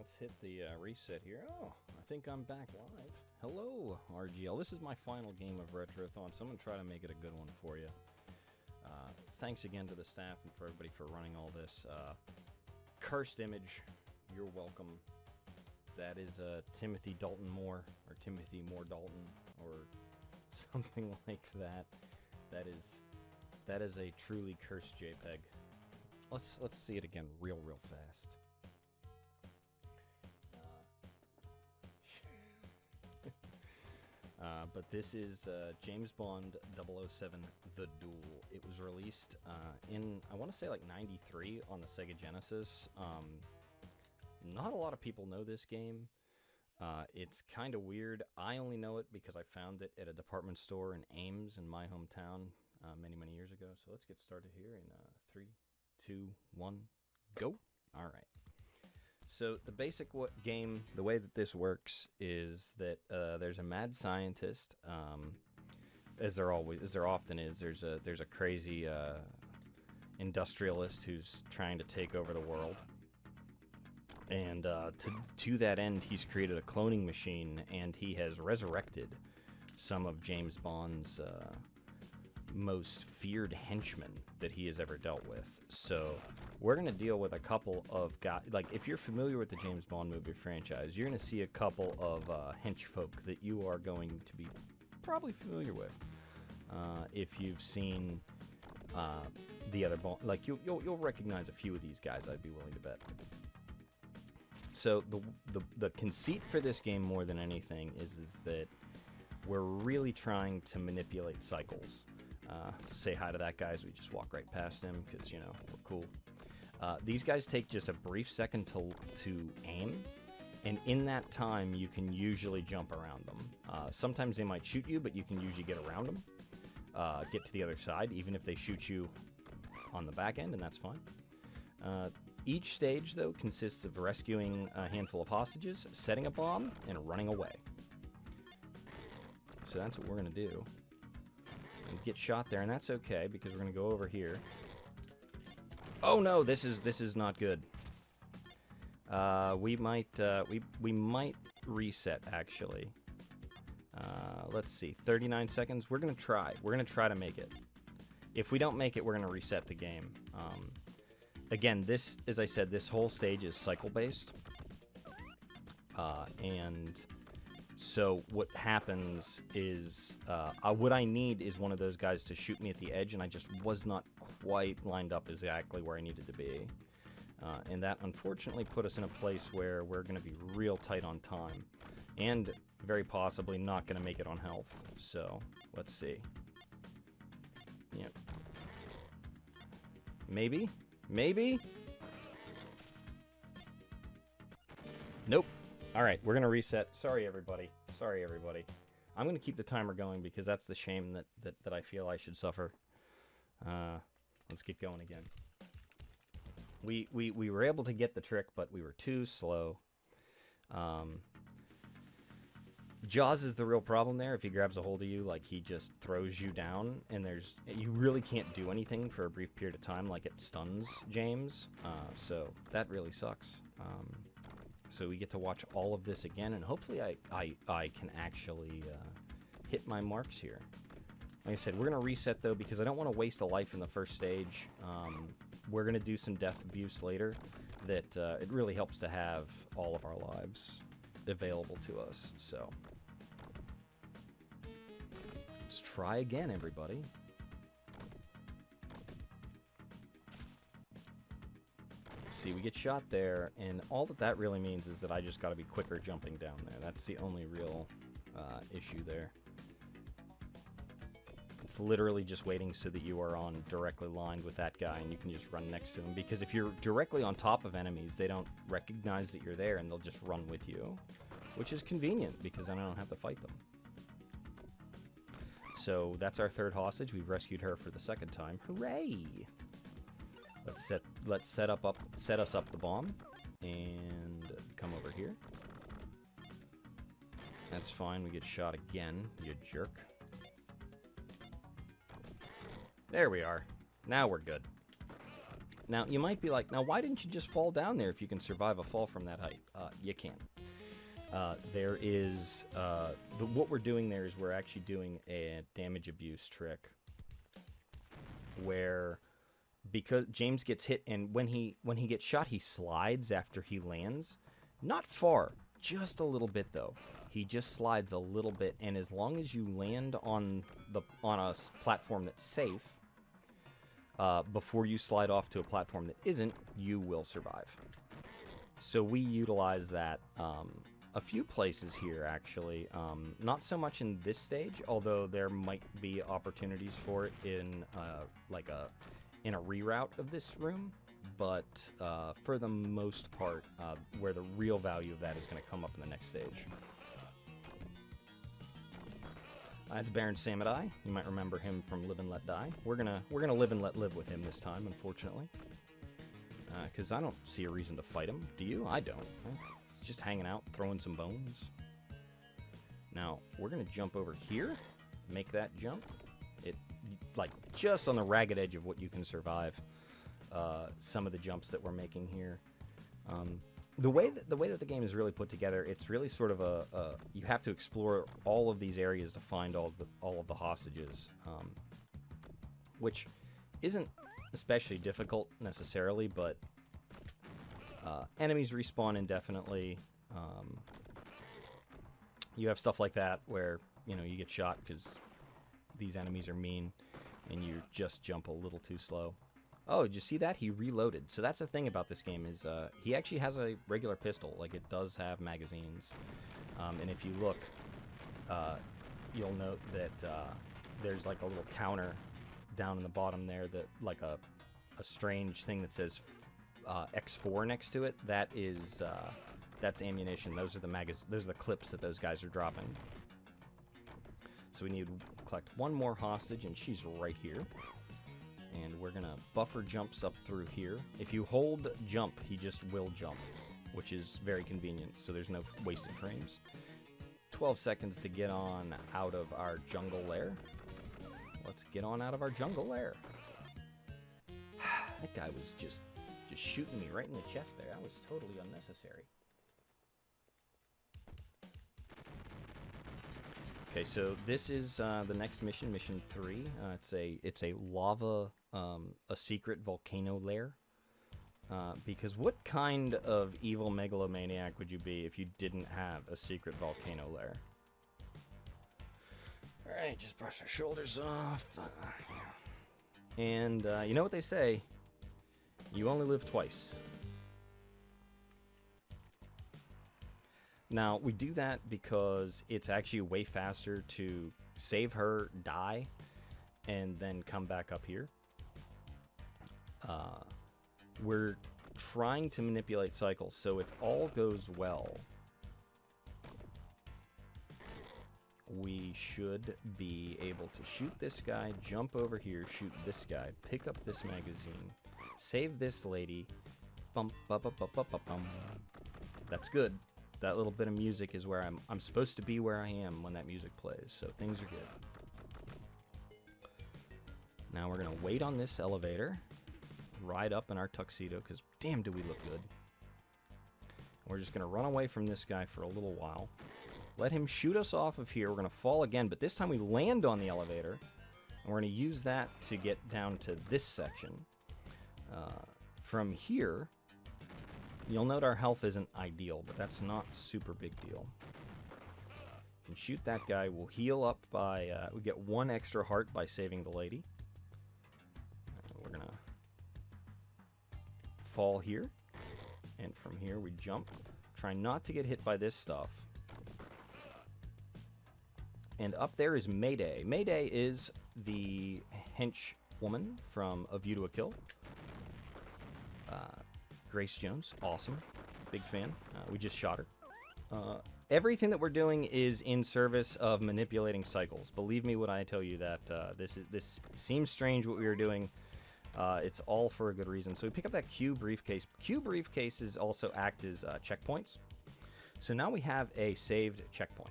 Let's hit the reset here. Oh, I think I'm back live. Hello, RGL. This is my final game of Retrothon, so I'm going to try to make it a good one for you. Thanks again to the staff and for everybody for running all this. Cursed image, you're welcome. That is Timothy Dalton Moore, or Timothy Moore Dalton, or something like that. That is a truly cursed JPEG. Let's see it again real fast. But this is James Bond 007 The Duel. It was released in, I want to say, like 93 on the Sega Genesis. Not a lot of people know this game. It's kind of weird. I only know it because I found it at a department store in Ames in my hometown many years ago. So let's get started here in 3, 2, 1, go. All right. So the basic game, the way that this works is that there's a mad scientist, as there often is. There's a crazy industrialist who's trying to take over the world, and to that end, he's created a cloning machine, and he has resurrected some of James Bond's most feared henchmen that he has ever dealt with. So we're going to deal with a couple of guys. Like, if you're familiar with the James Bond movie franchise, you're going to see a couple of hench folk that you are going to be probably familiar with. If you've seen the other Bond, like you'll recognize a few of these guys, I'd be willing to bet. So the conceit for this game, more than anything, is that we're really trying to manipulate cycles. Say hi to that guy as we just walk right past him, because, you know, we're cool. These guys take just a brief second to aim, and in that time you can usually jump around them. Sometimes they might shoot you, but you can usually get around them, get to the other side, even if they shoot you on the back end, and that's fine. Each stage, though, consists of rescuing a handful of hostages, setting a bomb, and running away. So that's what we're going to do. And get shot there, and that's okay, because we're going to go over here. Oh no, this is not good. We might reset, actually. Let's see, 39 seconds. We're going to try. We're going to try to make it. If we don't make it, we're going to reset the game. Again, this, as I said, this whole stage is cycle-based. And so what happens is, what I need is one of those guys to shoot me at the edge, and I just was not quite lined up exactly where I needed to be. And that unfortunately put us in a place where we're going to be real tight on time, and very possibly not going to make it on health. So, let's see. Yep. Maybe? Maybe? Nope. Alright, we're going to reset. Sorry, everybody. Sorry, everybody. I'm going to keep the timer going because that's the shame that I feel I should suffer. Let's get going again. We were able to get the trick, but we were too slow. Jaws is the real problem there. If he grabs a hold of you, like, he just throws you down, and you really can't do anything for a brief period of time, like it stuns James. So that really sucks. So we get to watch all of this again, and hopefully I can actually hit my marks here. Like I said, we're going to reset, though, because I don't want to waste a life in the first stage. We're going to do some death abuse later. That it really helps to have all of our lives available to us. So let's try again, everybody. See, we get shot there, and all that really means is that I just got to be quicker jumping down there. That's the only real issue there. It's literally just waiting so that you are on directly lined with that guy, and you can just run next to him. Because if you're directly on top of enemies, they don't recognize that you're there, and they'll just run with you, which is convenient because then I don't have to fight them. So that's our third hostage. We've rescued her for the second time. Hooray! Let's set us up the bomb and come over here. That's fine. We get shot again, you jerk. There we are. Now we're good. Now, you might be like, now why didn't you just fall down there if you can survive a fall from that height? You can. There is, what we're doing there is we're actually doing a damage abuse trick where, because James gets hit, and when he gets shot, he slides after he lands. Not far, just a little bit though. He just slides a little bit, and as long as you land on a platform that's safe, before you slide off to a platform that isn't, you will survive. So we utilize that a few places here, actually. Not so much in this stage, although there might be opportunities for it in in a reroute of this room. But for the most part, where the real value of that is going to come up in the next stage. That's Baron Samurai. You might remember him from Live and Let Die. We're gonna live and let live with him this time, unfortunately, because I don't see a reason to fight him. Do you? I don't. It's just hanging out, throwing some bones. Now we're gonna jump over here, make that jump. It like just on the ragged edge of what you can survive. Some of the jumps that we're making here. The way that the game is really put together, it's really sort of you have to explore all of these areas to find all of the hostages, which isn't especially difficult necessarily, but enemies respawn indefinitely. You have stuff like that where you get shot because these enemies are mean, and you just jump a little too slow. Oh, did you see that? He reloaded. So that's the thing about this game is he actually has a regular pistol. Like, it does have magazines. And if you look, you'll note that there's like a little counter down in the bottom there, that like a strange thing that says X4 next to it. That's ammunition. Those are the clips that those guys are dropping. So we need to collect one more hostage, and she's right here. And we're gonna buffer jumps up through here. If you hold jump, he just will jump, which is very convenient, so there's no wasted frames. 12 seconds to get on out of our jungle lair. Let's get on out of our jungle lair. That guy was just shooting me right in the chest there. That was totally unnecessary. Okay, so this is the next mission, Mission 3. It's a lava, a secret volcano lair. Because what kind of evil megalomaniac would you be if you didn't have a secret volcano lair? Alright, just brush our shoulders off. And you know what they say? You only live twice. Now, we do that because it's actually way faster to save her, die, and then come back up here. We're trying to manipulate cycles, so if all goes well, we should be able to shoot this guy, jump over here, shoot this guy, pick up this magazine, save this lady. Bum, ba, ba, ba, ba, ba, bum. That's good. That little bit of music is where I'm supposed to be where I am when that music plays, so things are good. Now we're gonna wait on this elevator, ride up in our tuxedo, because damn do we look good. We're just gonna run away from this guy for a little while. Let him shoot us off of here. We're gonna fall again, but this time we land on the elevator, and we're gonna use that to get down to this section. From here, you'll note our health isn't ideal, but that's not super big deal. You can shoot that guy. We'll heal up by, we get 1 extra heart by saving the lady. We're gonna fall here, and from here we jump. Try not to get hit by this stuff. And up there is Mayday. Mayday is the hench woman from A View to a Kill. Grace Jones, awesome. Big fan. We just shot her. Everything that we're doing is in service of manipulating cycles. Believe me when I tell you that this seems strange what we were doing. It's all for a good reason. So we pick up that Q briefcase. Q briefcases also act as checkpoints. So now we have a saved checkpoint.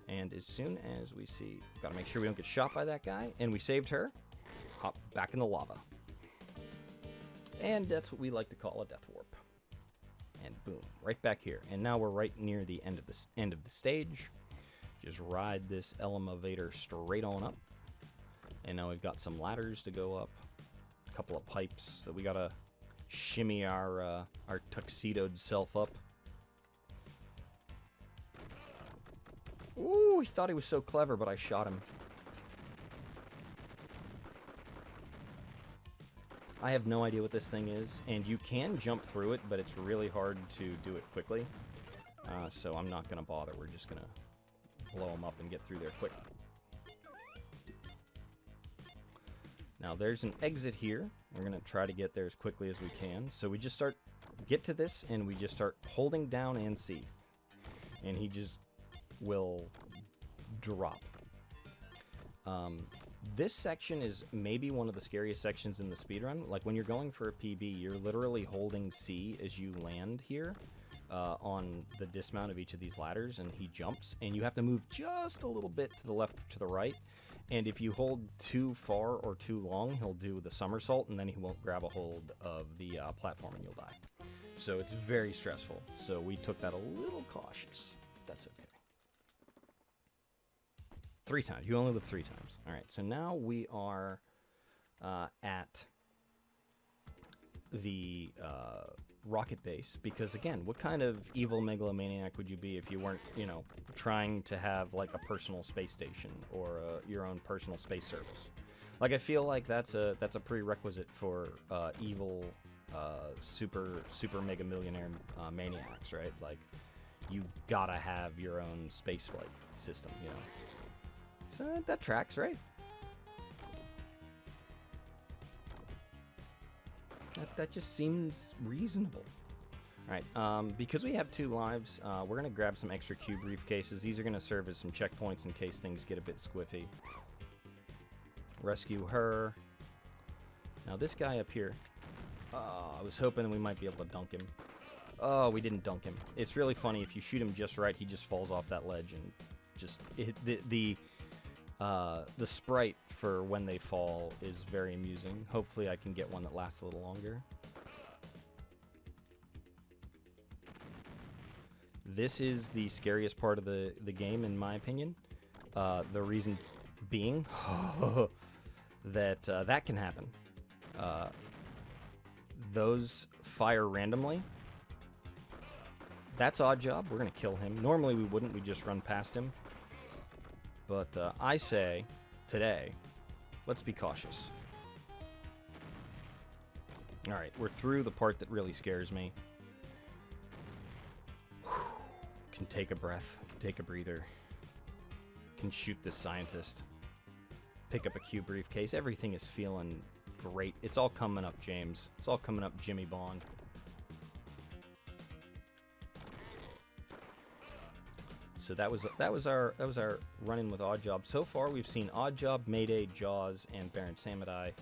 And as soon as we see, gotta make sure we don't get shot by that guy, and we saved her, hop back in the lava. And that's what we like to call a death warp. And boom, right back here. And now we're right near the end of the stage. Just ride this elevator straight on up. And now we've got some ladders to go up. A couple of pipes that we gotta shimmy our tuxedoed self up. Ooh, he thought he was so clever, but I shot him. I have no idea what this thing is, and you can jump through it, but it's really hard to do it quickly. So I'm not going to bother. We're just going to blow them up and get through there quick. Now there's an exit here. We're going to try to get there as quickly as we can. So we just get to this, and we just start holding down and C. And he just will drop. This section is maybe one of the scariest sections in the speedrun. Like when you're going for a PB, you're literally holding C as you land here on the dismount of each of these ladders, and he jumps, and you have to move just a little bit to the left or to the right. And if you hold too far or too long, he'll do the somersault, and then he won't grab a hold of the platform, and you'll die. So it's very stressful. So we took that a little cautious. That's okay. 3 times. You only live 3 times. All right, so now we are at the rocket base, because again, what kind of evil megalomaniac would you be if you weren't, you know, trying to have like a personal space station or your own personal space service? Like, I feel like that's a prerequisite for evil super mega millionaire maniacs, right? Like, you've gotta have your own spaceflight system, you know. So that tracks, right? That just seems reasonable. All right, because we have 2 lives, we're going to grab some extra Q briefcases. These are going to serve as some checkpoints in case things get a bit squiffy. Rescue her. Now this guy up here, I was hoping we might be able to dunk him. Oh, we didn't dunk him. It's really funny, if you shoot him just right, he just falls off that ledge, and just the sprite for when they fall is very amusing. Hopefully I can get one that lasts a little longer. This is the scariest part of the game, in my opinion. The reason being that that can happen. Those fire randomly. That's odd job. We're going to kill him. Normally we wouldn't. We'd just run past him. But I say, today, let's be cautious. Alright, we're through the part that really scares me. Can take a breath, can take a breather. Can shoot this scientist. Pick up a Q briefcase. Everything is feeling great. It's all coming up, James. It's all coming up, Jimmy Bond. So that was our run-in with Oddjob. So far, we've seen Oddjob, Mayday, Jaws, and Baron Samedi.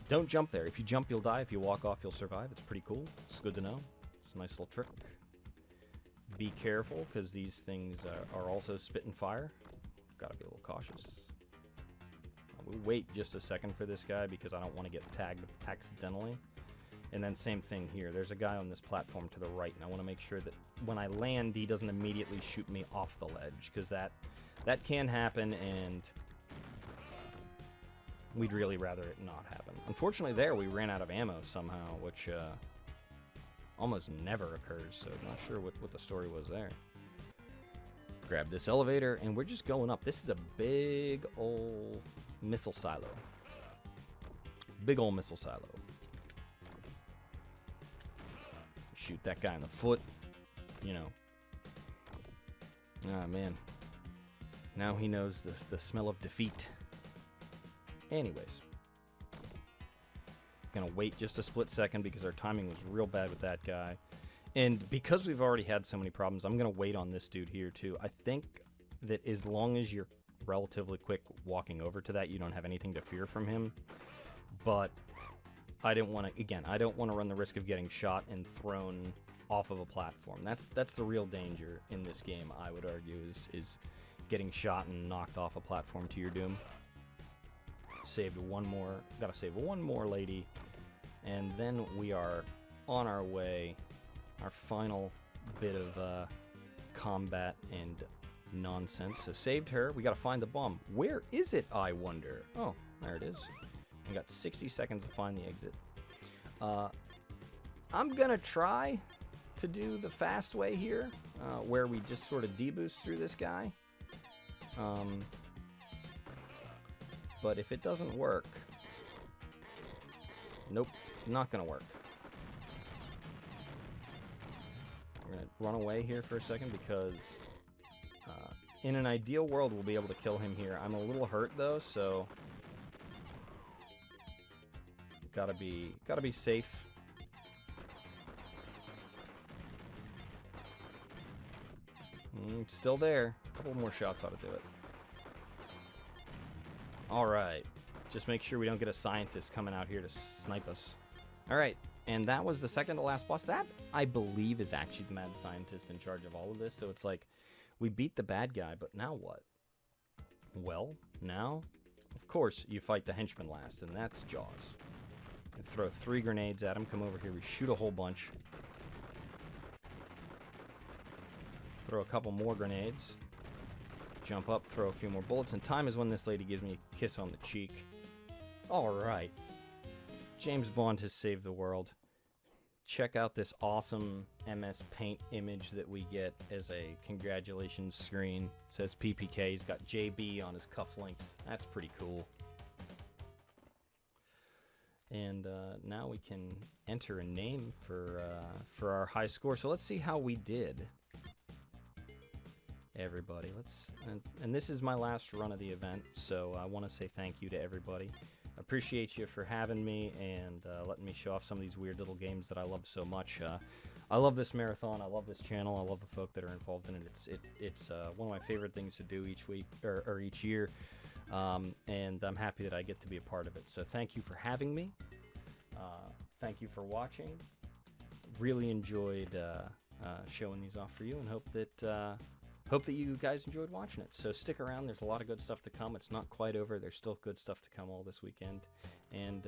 Don't jump there. If you jump, you'll die. If you walk off, you'll survive. It's pretty cool. It's good to know. It's a nice little trick. Be careful, because these things are also spitting fire. Gotta be a little cautious. We'll wait just a second for this guy, because I don't want to get tagged accidentally. And then same thing here. There's a guy on this platform to the right, and I want to make sure that when I land, he doesn't immediately shoot me off the ledge, because that can happen, and we'd really rather it not happen. Unfortunately, there we ran out of ammo somehow, which almost never occurs, so I'm not sure what the story was there. Grab this elevator, and we're just going up. This is a big old missile silo. Big old missile silo. Shoot that guy in the foot, you know. Ah, man. Now he knows the smell of defeat. Anyways. Gonna wait just a split second, because our timing was real bad with that guy. And because we've already had so many problems, I'm gonna wait on this dude here too. I think that as long as you're relatively quick walking over to that, you don't have anything to fear from him. But I didn't want to, again, I don't want to run the risk of getting shot and thrown off of a platform. That's the real danger in this game, I would argue, is getting shot and knocked off a platform to your doom. Saved one more, gotta save one more lady, And then we are on our way, our final bit of combat and nonsense. So saved her. We gotta find the bomb. Where is it, I wonder? Oh, there it is. We got 60 seconds to find the exit. I'm gonna try to do the fast way here, where we just sort of deboost through this guy. But if it doesn't work, nope, not gonna work. We're gonna run away here for a second because in an ideal world we'll be able to kill him here. I'm a little hurt though, so gotta be safe. Still there. A couple more shots ought to do it. Alright. Just make sure we don't get a scientist coming out here to snipe us. Alright. And that was the second to last boss. That, I believe, is actually the mad scientist in charge of all of this. So it's like, we beat the bad guy, but now what? Well, now, of course, you fight the henchman last, and that's Jaws. You throw 3 grenades at him. Come over here. We shoot a whole bunch. Throw a couple more grenades. Jump up, throw a few more bullets, and time is when this lady gives me a kiss on the cheek. Alright. James Bond has saved the world. Check out this awesome MS Paint image that we get as a congratulations screen. It says PPK. He's got JB on his cufflinks. That's pretty cool. And now we can enter a name for our high score. So let's see how we did. Everybody, and this is my last run of the event, so I want to say thank you to everybody. Appreciate you for having me and letting me show off some of these weird little games that I love so much. I love this marathon. I love this channel. I love the folk that are involved in it. It's one of my favorite things to do each week or each year, and I'm happy that I get to be a part of it. So thank you for having me. Thank you for watching. Really enjoyed showing these off for you, and hope that you guys enjoyed watching it. So stick around. There's a lot of good stuff to come. It's not quite over. There's still good stuff to come all this weekend. And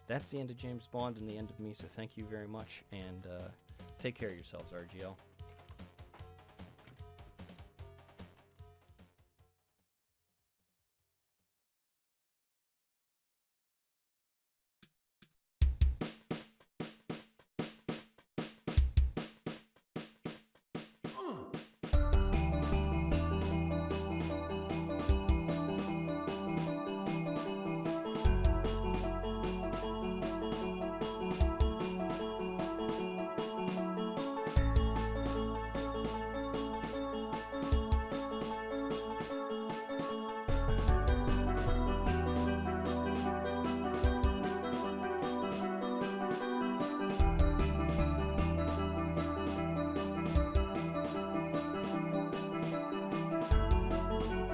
that's the end of James Bond and the end of me. So thank you very much. And take care of yourselves, RGL.